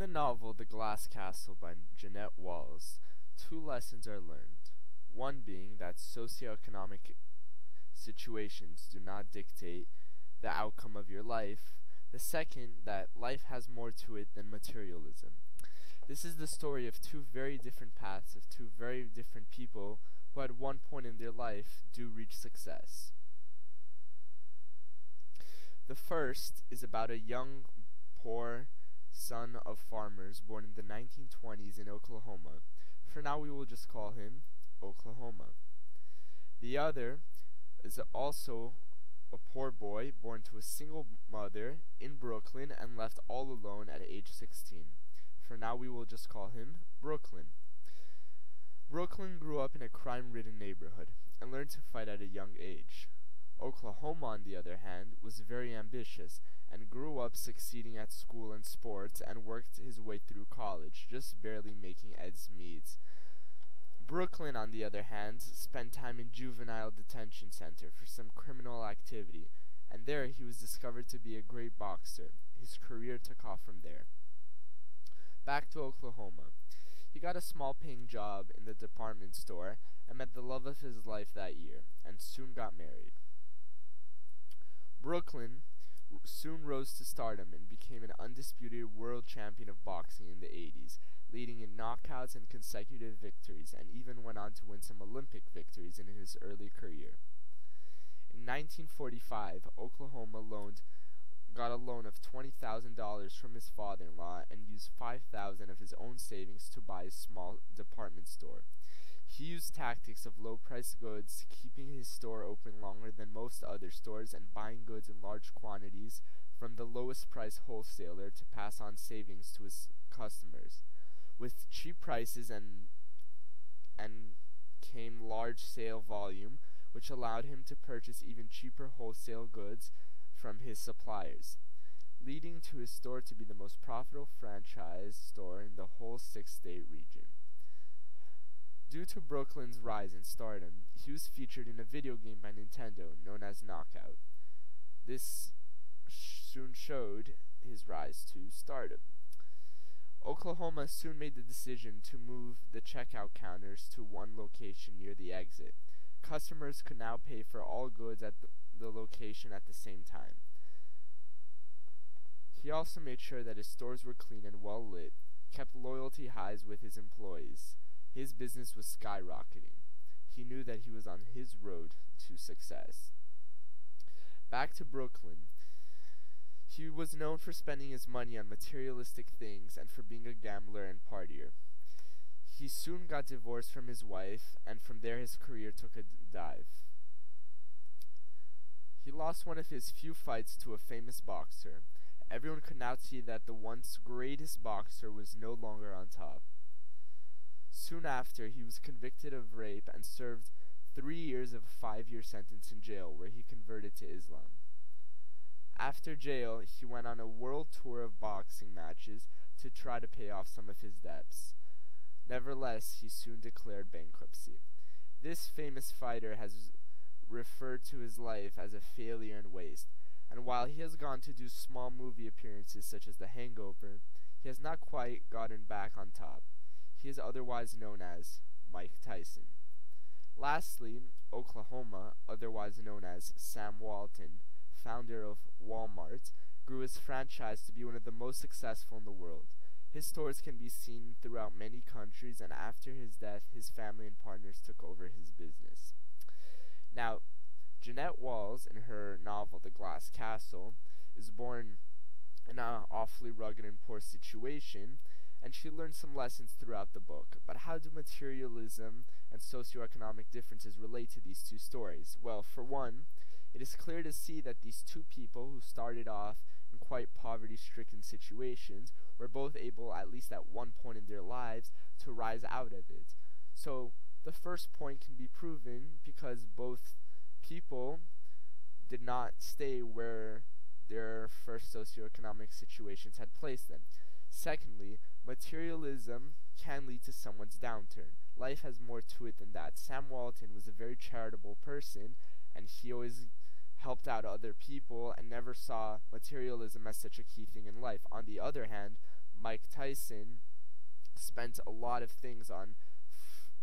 the novel The Glass Castle by Jeanette Walls, two lessons are learned. One being that socioeconomic situations do not dictate the outcome of your life. The second, that life has more to it than materialism. This is the story of two very different paths of two very different people who at one point in their life do reach success. The first is about a young, poor son of farmers born in the 1920s in Oklahoma. For now, we will just call him Oklahoma. The other is also a poor boy born to a single mother in Brooklyn and left all alone at age 16. For now, we will just call him Brooklyn. Brooklyn grew up in a crime-ridden neighborhood and learned to fight at a young age. Oklahoma, on the other hand, was very ambitious and grew up succeeding at school and sports and worked his way through college, just barely making ends meet. Brooklyn, on the other hand, spent time in juvenile detention center for some criminal activity, and there he was discovered to be a great boxer. His career took off from there. Back to Oklahoma. He got a small-paying job in the department store and met the love of his life that year, and soon got married. Brooklyn soon rose to stardom and became an undisputed world champion of boxing in the 80s, leading in knockouts and consecutive victories, and even went on to win some Olympic victories in his early career. In 1945, Oklahoma got a loan of $20,000 from his father-in-law and used $5,000 of his own savings to buy a small department store. He used tactics of low-priced goods, keeping his store open longer than most other stores and buying goods in large quantities from the lowest price wholesaler to pass on savings to his customers. With cheap prices and came large sale volume, which allowed him to purchase even cheaper wholesale goods from his suppliers, leading to his store to be the most profitable franchise store in the whole 6-state region. Due to Brooklyn's rise in stardom, he was featured in a video game by Nintendo known as Knockout. This soon showed his rise to stardom. Oklahoma soon made the decision to move the checkout counters to one location near the exit. Customers could now pay for all goods at the location at the same time. He also made sure that his stores were clean and well lit, kept loyalty highs with his employees. His business was skyrocketing. He knew that he was on his road to success. Back to Brooklyn. He was known for spending his money on materialistic things and for being a gambler and partier. He soon got divorced from his wife, and from there his career took a dive. He lost one of his few fights to a famous boxer. Everyone could now see that the once greatest boxer was no longer on top. Soon after, he was convicted of rape and served 3 years of a 5-year sentence in jail, where he converted to Islam. After jail, he went on a world tour of boxing matches to try to pay off some of his debts. Nevertheless, he soon declared bankruptcy. This famous fighter has referred to his life as a failure and waste, and while he has gone to do small movie appearances such as The Hangover, he has not quite gotten back on top. He is otherwise known as Mike Tyson. Lastly, Oklahoma, otherwise known as Sam Walton, founder of Walmart, grew his franchise to be one of the most successful in the world. His stores can be seen throughout many countries, and after his death, his family and partners took over his business. Now, Jeanette Walls, in her novel The Glass Castle, is born in an awfully rugged and poor situation, and she learned some lessons throughout the book. But how do materialism and socioeconomic differences relate to these two stories? Well, for one, it is clear to see that these two people who started off in quite poverty-stricken situations were both able, at least at one point in their lives, to rise out of it. So the first point can be proven because both people did not stay where their first socioeconomic situations had placed them. Secondly, materialism can lead to someone's downturn. Life has more to it than that. Sam Walton was a very charitable person, and he always helped out other people and never saw materialism as such a key thing in life. On the other hand, Mike Tyson spent a lot of things on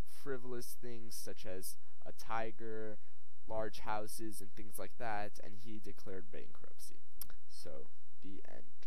frivolous things such as a tiger, large houses, and things like that, and he declared bankruptcy. So, the end.